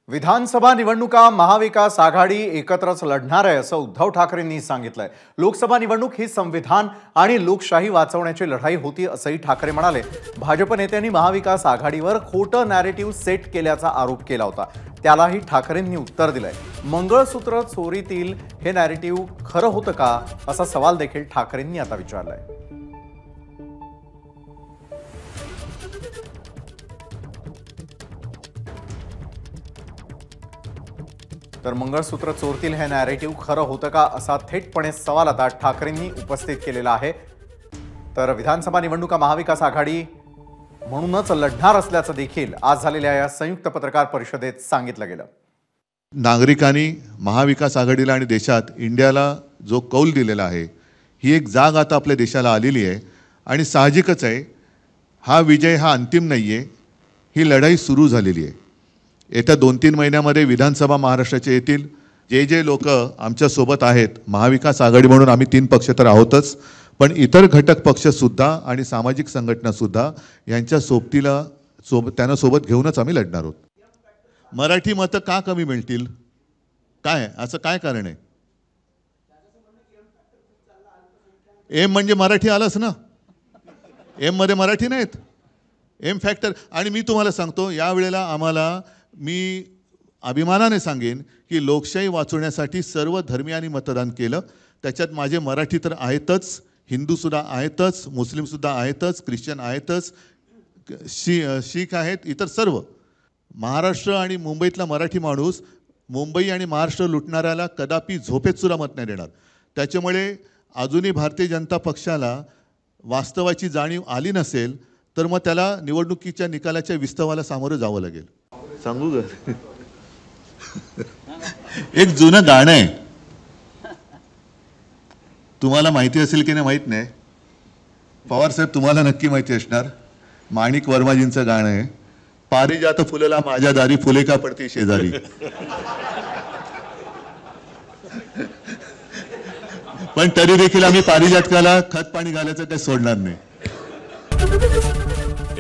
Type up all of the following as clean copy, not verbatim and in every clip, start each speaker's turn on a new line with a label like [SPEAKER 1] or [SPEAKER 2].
[SPEAKER 1] विधानसभा निवडणुका महाविकास आघाडी एकत्रच लढणार आहे असं उद्धव ठाकरेंनी सांगितलंय। लोकसभा निवडणूक ही संविधान आणि लोकशाही वाचवण्याची लढाई होती असंही ठाकरे म्हणाले। भाजप नेत्यांनी महाविकास आघाडीवर खोटं नॅरेटिव्ह सेट केल्याचा आरोप केला होता, त्यालाही ठाकरेंनी उत्तर दिलंय। मंगळसूत्र चोरीतील हे नॅरेटिव्ह खरं होतं का असा सवाल देखील ठाकरेंनी आता विचारलाय। तर मंगळसूत्र चोरतील हे नॅरेटिव्ह खरं होतं का असा थेटपणे सवाल आता ठाकरेंनी उपस्थित केलेला आहे। तर विधानसभा निवडणुका महाविकास आघाडी म्हणूनच लढणार असल्याचं देखील आज झालेल्या या संयुक्त पत्रकार परिषदेत सांगितलं गेलं।
[SPEAKER 2] नागरिकांनी महाविकास आघाडीला आणि देशात इंडियाला जो कौल दिलेला आहे, ही एक जाग आता आपल्या देशाला आलेली आहे आणि साहजिकच आहे, हा विजय हा अंतिम नाहीये, ही लढाई सुरू झालेली आहे। येत्या 2-3 महिन्यामध्ये विधानसभा महाराष्ट्राचे येतील। जे लोक आमच्या सोबत आहेत, महाविकास आघाडी म्हणून आम्ही 3 पक्ष तर आहोतच, पण इतर घटक पक्ष सुद्धा आणि सामाजिक संघटना सुद्धा यांच्या सोबतीला त्यांना सोबत घेऊनच आम्ही लढणार आहोत। मराठी मतं का कमी मिळतील? काय असं काय कारण आहे? एम म्हणजे मराठी आलंच ना, एम मध्ये मराठी नाहीत, एम फॅक्टर। आणि मी तुम्हाला सांगतो, या वेळेला आम्हाला, मी अभिमानाने सांगेन की लोकशाही वाचवण्यासाठी सर्व धर्मियांनी मतदान केलं। त्याच्यात माझे मराठी तर आहेतच, हिंदूसुद्धा आहेतच, मुस्लिमसुद्धा आहेतच, ख्रिश्चन आहेतच, शीख आहेत, इतर सर्व। महाराष्ट्र आणि मुंबईतला मराठी माणूस मुंबई आणि महाराष्ट्र लुटणाऱ्याला कदापि झोपेतसुद्धा मत नाही देणार। त्याच्यामुळे अजूनही भारतीय जनता पक्षाला वास्तवाची जाणीव आली नसेल तर मग त्याला निवडणुकीच्या निकालाच्या विस्तवाला सामोरं जावं लागेल। सांगू का? एक जुनं गाणं आहे, तुम्हाला माहिती असेल की नाही माहित नाही, पवार साहेब तुम्हाला नक्की माहिती असणार। माणिक वर्माजींचं गाणं आहे, पारिजात फुलला माझ्या दारी, फुले का पडती शेजारी। पण तरी देखील आम्ही पारिजातकाला खत पाणी घालायचं काही सोडणार नाही।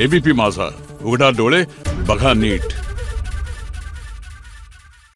[SPEAKER 3] एबीपी माझा, उघडा डोळे बघा नीट।